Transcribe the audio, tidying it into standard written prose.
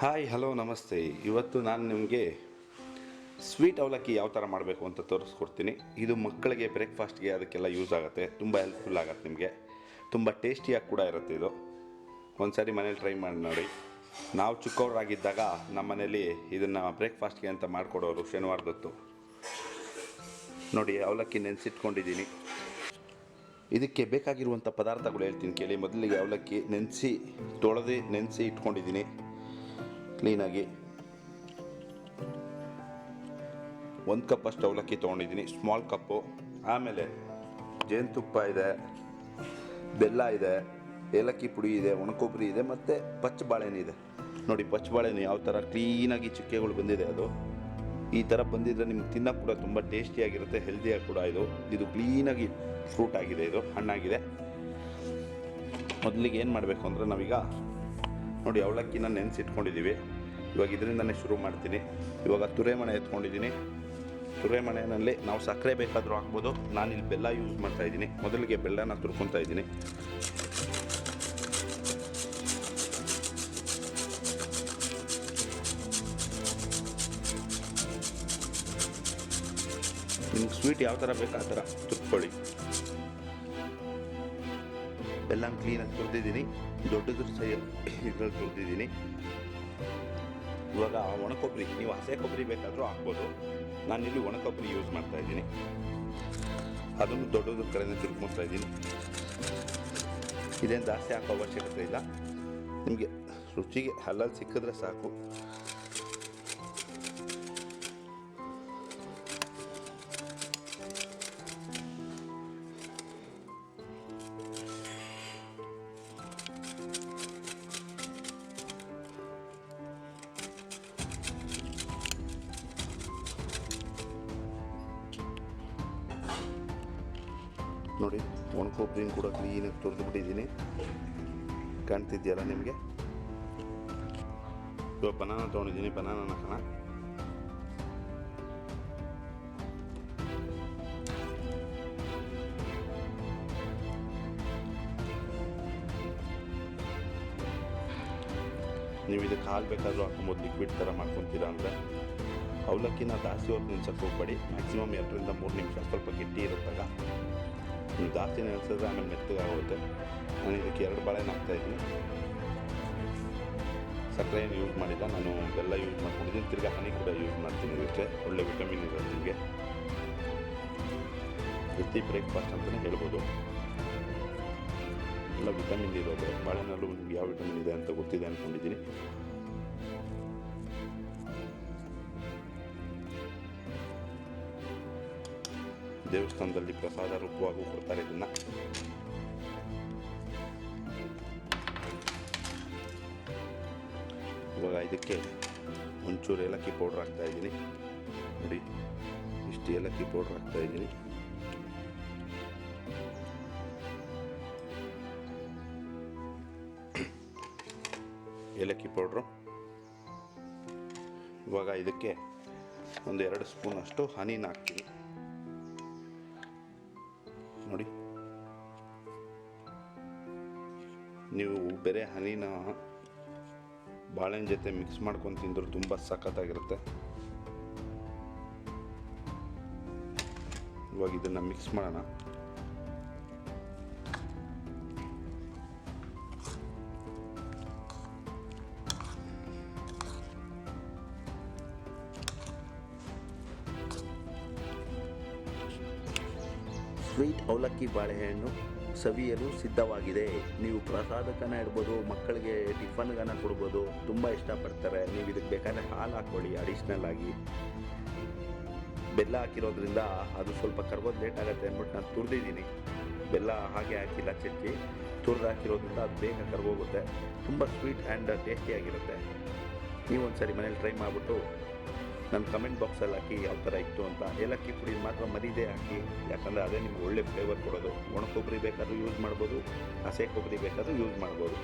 Hi hello ನಮಸ್ತೆ. ಇವತ್ತು ನಾನು ನಿಮಗೆ ಸ್ವೀಟ್ ಅವಲಕ್ಕಿ ಯಾವ ಥರ ಮಾಡಬೇಕು ಅಂತ ತೋರಿಸ್ಕೊಡ್ತೀನಿ. ಇದು ಮಕ್ಕಳಿಗೆ ಬ್ರೇಕ್ಫಾಸ್ಟ್ಗೆ ಅದಕ್ಕೆಲ್ಲ ಯೂಸ್ ಆಗುತ್ತೆ, ತುಂಬ ಹೆಲ್ಪ್ಫುಲ್ ಆಗುತ್ತೆ, ನಿಮಗೆ ತುಂಬ ಟೇಸ್ಟಿಯಾಗಿ ಕೂಡ ಇರುತ್ತೆ. ಇದು ಒಂದು ಸಾರಿ ಮನೇಲಿ ಟ್ರೈ ಮಾಡಿ ನೋಡಿ. ನಾವು ಚಿಕ್ಕವರಾಗಿದ್ದಾಗ ನಮ್ಮ ಮನೇಲಿ ಇದನ್ನು ಬ್ರೇಕ್ಫಾಸ್ಟ್ಗೆ ಅಂತ ಮಾಡಿಕೊಡೋರು ಶನಿವಾರದೊತ್ತು. ನೋಡಿ, ಅವಲಕ್ಕಿ ನೆನೆಸಿಟ್ಕೊಂಡಿದ್ದೀನಿ. ಇದಕ್ಕೆ ಬೇಕಾಗಿರುವಂಥ ಪದಾರ್ಥಗಳು ಹೇಳ್ತೀನಿ ಕೇಳಿ. ಮೊದಲಿಗೆ ಅವಲಕ್ಕಿ ನೆನೆಸಿ ಇಟ್ಕೊಂಡಿದ್ದೀನಿ ಕ್ಲೀನಾಗಿ. 1 ಕಪ್ ಅಷ್ಟು ಅವಲಕ್ಕಿ ತೊಗೊಂಡಿದ್ದೀನಿ, ಸ್ಮಾಲ್ ಕಪ್ಪು. ಆಮೇಲೆ ಜೇನುತುಪ್ಪ ಇದೆ, ಬೆಲ್ಲ ಇದೆ, ಏಲಕ್ಕಿ ಪುಡಿ ಇದೆ, ಒಣಕೊಬ್ಬರಿ ಇದೆ, ಮತ್ತು ಪಚ್ಚ ಬಾಳೆಹಣ್ಣು ಇದೆ. ನೋಡಿ, ಪಚ್ಚ ಬಾಳೆಹಣ್ಣು ಯಾವ ಥರ ಕ್ಲೀನಾಗಿ ಚಿಕ್ಕೆಗಳು ಬಂದಿದೆ. ಅದು ಈ ಥರ ಬಂದಿದ್ದರೆ ನಿಮ್ಗೆ ತಿನ್ನೋಕ್ಕೆ ಕೂಡ ತುಂಬ ಟೇಸ್ಟಿಯಾಗಿರುತ್ತೆ, ಹೆಲ್ದಿಯಾಗಿ ಕೂಡ. ಇದು ಕ್ಲೀನಾಗಿ ಫ್ರೂಟ್ ಆಗಿದೆ, ಇದು ಹಣ್ಣಾಗಿದೆ. ಮೊದಲಿಗೆ ಏನು ಮಾಡಬೇಕು ಅಂದರೆ, ನಾವೀಗ ನೋಡಿ ಅವಲಕ್ಕಿನ ನೆನೆಸಿಟ್ಕೊಂಡಿದ್ದೀವಿ. ಇವಾಗ ಇದರಿಂದನೇ ಶುರು ಮಾಡ್ತೀನಿ. ಇವಾಗ ತುರೆಮಣೆ ಎತ್ಕೊಂಡಿದ್ದೀನಿ. ತುರೆಮಣೆಯಲ್ಲಿ ನಾವು ಸಕ್ಕರೆ ಬೇಕಾದರೂ ಹಾಕ್ಬೋದು. ನಾನಿಲ್ಲಿ ಬೆಲ್ಲ ಯೂಸ್ ಮಾಡ್ತಾಯಿದ್ದೀನಿ. ಮೊದಲಿಗೆ ಬೆಲ್ಲನ ತುರ್ಕೊತಾ ಇದ್ದೀನಿ. ನಿಮ್ಗೆ ಸ್ವೀಟ್ ಯಾವ ಥರ ಬೇಕು ಆ ಥರ ತುರ್ಕೊಳ್ಳಿ. ಬೆಲ್ಲ ಕ್ಲೀನಾಗಿ ತುರಿದಿದ್ದೀನಿ, ದೊಡ್ಡದ್ರ ಇದ್ರಲ್ಲಿ ತುರಿದಿದ್ದೀನಿ. ಇವಾಗ ಒಣಕೊಬ್ಬರಿ, ನೀವು ಹಸಿ ಕೊಬ್ಬರಿ ಬೇಕಾದರೂ ಹಾಕ್ಬೋದು. ನಾನಿಲ್ಲಿ ಒಣಕೊಬ್ಬರಿ ಯೂಸ್ ಮಾಡ್ತಾಯಿದ್ದೀನಿ. ಅದನ್ನು ದೊಡ್ಡದ್ರ ಕಡೆನೇ ತುರ್ಕೊತಾ ಇದ್ದೀನಿ. ಇದೇನು ಜಾಸ್ತಿ ಹಾಕೋ ಅವಶ್ಯಕತೆ ಇಲ್ಲ, ನಿಮಗೆ ರುಚಿಗೆ ಹಲ್ಲಲ್ಲಿ ಸಿಕ್ಕಿದ್ರೆ ಸಾಕು. ನೋಡಿ, ಒಣಕೊಬ್ಬರಿನ ಕೂಡ ಕ್ಲೀನಾಗಿ ತುರಿದು ಬಿಟ್ಟಿದ್ದೀನಿ. ಕಾಣ್ತಿದೆಯಲ್ಲ ನಿಮಗೆ. ಇವಾಗ ಬನಾನ ತೊಗೊಂಡಿದ್ದೀನಿ, ಬನಾನ ಹಾಕೋಣ. ನೀವು ಇದಕ್ಕೆ ಹಾಲು ಬೇಕಾದರೂ ಹಾಕೊಬೋದು, ಲಿಕ್ವಿಡ್ ಥರ ಮಾಡ್ಕೊತೀರಾ ಅಂದರೆ. ಅವಲಕ್ಕಿನ ಜಾಸ್ತಿ ಹೊತ್ತು ನೆನೆಸೋಕ್ಕೆ ಹೋಗಬೇಡಿ. ಮ್ಯಾಕ್ಸಿಮಮ್ 2 ರಿಂದ 3 ನಿಮಿಷ ಸ್ವಲ್ಪ ಗಟ್ಟಿ ಇರುತ್ತಲ್ಲ. ನೀವು ಜಾಸ್ತಿ ನೆನೆಸಿದ್ರೆ ಆಮೇಲೆ ಮೆತ್ತಗಾಗುತ್ತೆ. ನಾನು ಇದಕ್ಕೆ 2 ಬಾಳೆಹಣ್ಣು ಹಾಕ್ತಾಯಿದ್ದೀನಿ. ಸಕ್ಕರೆ ಏನು ಯೂಸ್ ಮಾಡಿಲ್ಲ, ನಾನು ಬೆಲ್ಲ ಯೂಸ್ ಮಾಡ್ಕೊಂಡಿದ್ದೀನಿ. ತಿರ್ಗಾ ಹನಿ ಕೂಡ ಯೂಸ್ ಮಾಡ್ತೀನಿ. ಇದಕ್ಕೆ ಒಳ್ಳೆ ವಿಟಮಿನ್ ಇರುತ್ತೆ ನಿಮಗೆ. ಹೆಲ್ತಿ ಬ್ರೇಕ್ಫಾಸ್ಟ್ ಅಂತಲೇ ಹೇಳ್ಬೋದು. ಎಲ್ಲ ವಿಟಮಿನ್ ಇರೋದು. ಬಾಳೆಹಣ್ಣಲ್ಲೂ ನಿಮ್ಗೆ ಯಾವ ವಿಟಮಿನ್ ಇದೆ ಅಂತ ಗೊತ್ತಿದೆ ಅಂದ್ಕೊಂಡಿದ್ದೀನಿ. ದೇವಸ್ಥಾನದಲ್ಲಿ ಪ್ರಸಾದ ರೂಪವಾಗೂ ಕೊಡ್ತಾರೆ ಇದನ್ನು. ಇವಾಗ ಇದಕ್ಕೆ ಒಂಚೂರು ಏಲಕ್ಕಿ ಪೌಡ್ರ್ ಹಾಕ್ತಾಯಿದ್ದೀನಿ. ನೋಡಿ, ಇಷ್ಟು ಏಲಕ್ಕಿ ಪೌಡ್ರ್ ಹಾಕ್ತಾಯಿದ್ದೀನಿ. ಏಲಕ್ಕಿ ಪೌಡ್ರು. ಇವಾಗ ಇದಕ್ಕೆ ಒಂದು 2 ಸ್ಪೂನ್ ಅಷ್ಟು ಹನಿನ ಹಾಕ್ತೀನಿ. ನೋಡಿ, ನೀವು ಬೇರೆ ಹನಿನ ಬಾಳೆಹಣ್ಣು ಜೊತೆ ಮಿಕ್ಸ್ ಮಾಡ್ಕೊಂಡು ತಿಂದರೂ ತುಂಬ ಸಖತ್ತಾಗಿರುತ್ತೆ. ಇವಾಗ ಇದನ್ನು ಮಿಕ್ಸ್ ಮಾಡೋಣ. ಸ್ವೀಟ್ ಅವಲಕ್ಕಿ ಬಾಳೆಹಣ್ಣು ಸವಿಯಲು ಸಿದ್ಧವಾಗಿದೆ. ನೀವು ಪ್ರಸಾದಕ್ಕನ ಇಡ್ಬೋದು, ಮಕ್ಕಳಿಗೆ ಟಿಫನ್ಗನ ಕೊಡ್ಬೋದು, ತುಂಬ ಇಷ್ಟಪಡ್ತಾರೆ. ನೀವು ಇದಕ್ಕೆ ಬೇಕಾದ್ರೆ ಹಾಲು ಹಾಕ್ಕೊಳ್ಳಿ ಅಡಿಷ್ನಲ್ ಆಗಿ. ಬೆಲ್ಲ ಹಾಕಿರೋದ್ರಿಂದ ಅದು ಸ್ವಲ್ಪ ಕರ್ಗೋದು ಲೇಟ್ ಆಗುತ್ತೆ ಅಂದ್ಬಿಟ್ಟು ನಾನು ತುರಿದಿದ್ದೀನಿ. ಬೆಲ್ಲ ಹಾಗೆ ಹಾಕಿಲ್ಲ, ಚಚ್ಚಿ ತುರಿದು ಹಾಕಿರೋದ್ರಿಂದ ಅದು ಬೇಗ ಕರ್ಗೋಗುತ್ತೆ. ತುಂಬ ಸ್ವೀಟ್ ಆ್ಯಂಡ್ ಟೇಸ್ಟಿಯಾಗಿರುತ್ತೆ. ನೀವು ಒಂದು ಸರಿ ಮನೇಲಿ ಟ್ರೈ ಮಾಡಿಬಿಟ್ಟು ನನ್ನ ಕಮೆಂಟ್ ಬಾಕ್ಸಲ್ಲಿ ಹಾಕಿ ಯಾವ ಥರ ಇತ್ತು ಅಂತ. ಏಲಕ್ಕಿ ಪುಡಿ ಮಾತ್ರ ಮರೀದೇ ಹಾಕಿ, ಯಾಕಂದರೆ ಅದೇ ನಿಮ್ಗೆ ಒಳ್ಳೆ ಫ್ಲೇವರ್ ಕೊಡೋದು. ಒಣ ಕೊಬ್ಬರಿ ಬೇಕಾದರೂ ಯೂಸ್ ಮಾಡ್ಬೋದು, ಹಸಿ ಕೊಬ್ಬರಿ ಬೇಕಾದರೂ ಯೂಸ್ ಮಾಡ್ಬೋದು.